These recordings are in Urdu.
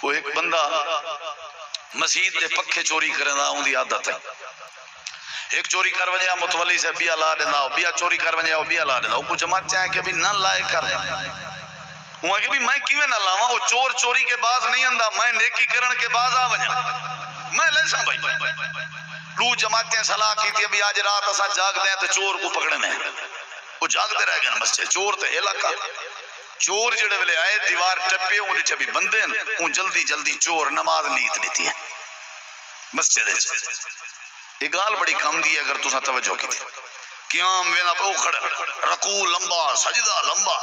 وہ ایک بندہ مسجد دے پکھے چوری کرنا ان دی عادت ہے. ایک چوری کر ونجا متولی سے بیا لا دینا، بیا چوری کر ونجا بیا لا دینا. وہ کچھ جماعت چاہے کہ بھی نہ لائے کر وہ کہ بھی میں کیویں نہ لاواں. وہ چور چوری کے باز نہیں آندا، میں نیکی کرن کے باز آ ونجا میں لے سا بھائی. دو جماعتیں صلاح کی تھی ابھی آج رات اسا جاگ دیں تو چور کو پکڑنے ہیں. وہ جاگتے رہ گئے مسجد. چور تے علاقہ چور جڑے ویلے آئے دیوار ٹپے اون وچ بھی بندے اون جلدی جلدی چور نماز نیت لیتی ہے مسجد وچ. یہ گال بڑی کم دی ہے اگر تساں توجہ کی تھی. قیام وینا پہ کھڑا، رکوع لمبا، سجدہ لمبا.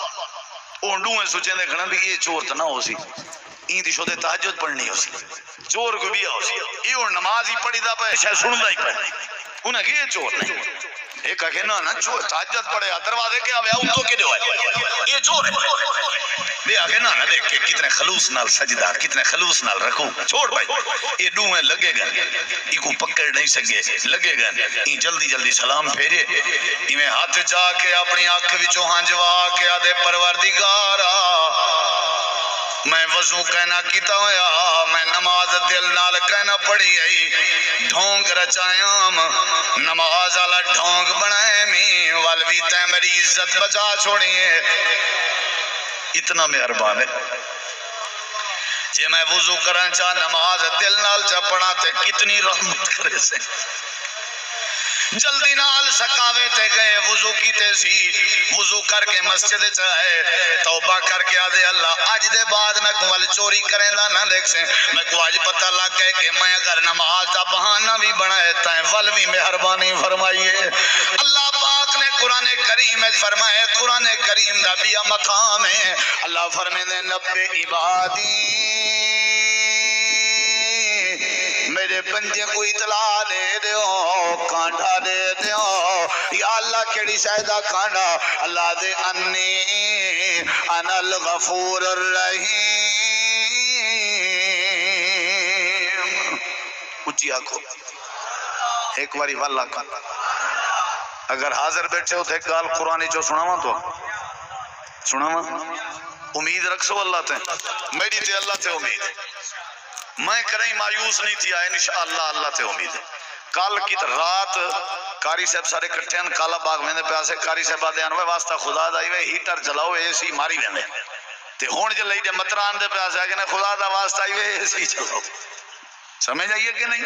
اون ڈوئے سوچے نے کھڑا بھی یہ چور تے نہ ہو سی، این دی شودے تہجد پڑھنی ہو سی، چور کو بھی ہو سی. یہ ہن نماز ہی پڑھی دا پے شاید سندا ہی پے انہاں کہ یہ چور نہیں. ایک کہ نہ چور تہجد پڑھے دروازے کے آوے او تو کیڑے ہوئے یہ چور ہے. بے آگے نہ دیکھ کے کتنے خلوص نال سجدہ، کتنے خلوص نال رکوع. چھوڑ بھائی یہ ڈوئے لگے گئے، ای کو پکڑ نہیں سکے، لگے گئے. ای جلدی جلدی سلام پھیرے، ایویں ہاتھ جا کے اپنی آنکھ وچوں ہنجوا کے آدے پروردگارا میں وضو کہنا کیتا ہویا، میں نماز دل نال کہنا پڑھی آئی، ڈھونگ رچائیام نماز والا ڈھونگ بنائے می والوی تے میری عزت بچا چھوڑیے. اتنا مہربان ہے. جے میں وضو کرن چاہ نماز دل نال چا پڑھا تے کتنی رحمت کرے سے. جلدی نال سکاوے تے گئے، وضو کیتے سی، وضو کر کے مسجد چاہے توبہ کر کے آدھے اللہ آج دے بعد میں کوال چوری کریں دا نہ دیکھ سے. میں کو آج پتہ لگ گئے کہ میں اگر نماز دا بہانہ بھی بنائے تائیں والوی مہربانی فرمائیے. اللہ پاک نے قرآن کریم میں فرمائے، قرآن کریم دا بیا مقام ہے. اللہ فرمائے دے نبے عبادی میرے بندے کو اطلاع دے دیو، کانٹا دے دیو. یا اللہ کیڑی شاہدہ کانٹا؟ اللہ دے انی انا الغفور الرحیم. اچھی آنکھو ایک باری واللہ کا اگر حاضر بیٹھے ہو تو ایک گال قرآن جو سناواں تو سناواں. امید رکھو اللہ تے، میری تے اللہ تے امید ہے. میں کریں مایوس نہیں تھی آئے انشاءاللہ اللہ تے امید ہے. کل کی رات کاری صاحب سارے کٹھے ہیں کالا باغ میں پیاسے. کاری صاحب آدھے انوے واسطہ خدا دا ایوے ہیٹر جلاؤ اے سی ماری ویندے تے ہون جے لئی دے متران دے پیاسے کہ خدا دا واسطہ ایوے اے سی چلاؤ. سمجھ آئیے کہ نہیں؟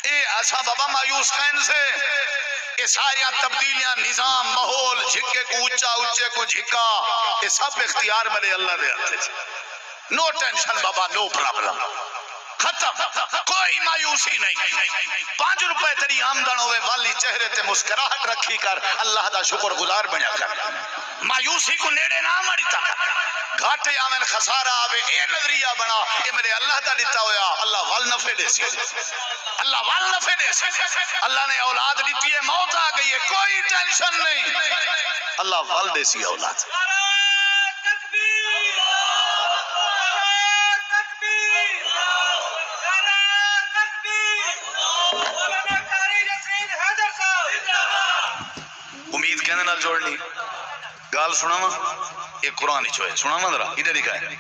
اے ایسا بابا مایوس کہن سے یہ ساری تبدیلیاں نظام ماحول جھکے کو اونچا اونچے کو جھکا یہ سب اختیار میرے اللہ دے ہاتھ ہے. نو ٹینشن بابا، نو پرابلم، ختم، کوئی مایوسی نہیں. 5 روپے تیری آمدن ہوئے والی چہرے تے مسکراہٹ رکھی کر اللہ دا شکر گزار بنیا کر. مایوسی کو نیڑے نہ مڑتا کر. گھاٹے آمن خسارہ آوے اے نظریہ بنا یہ میرے اللہ دا دیتا ہویا اللہ وال نفع دے سی، اللہ وال نفع دے سی. اللہ نے اولاد دیتی ہے، موت آ گئی ہے، کوئی ٹینشن نہیں، اللہ وال دے سی اولاد. امید کہنے نال جوڑنی گال سنا وا یہ قرآن ہی چوئے سنا وا ذرا ادھر لکھا ہے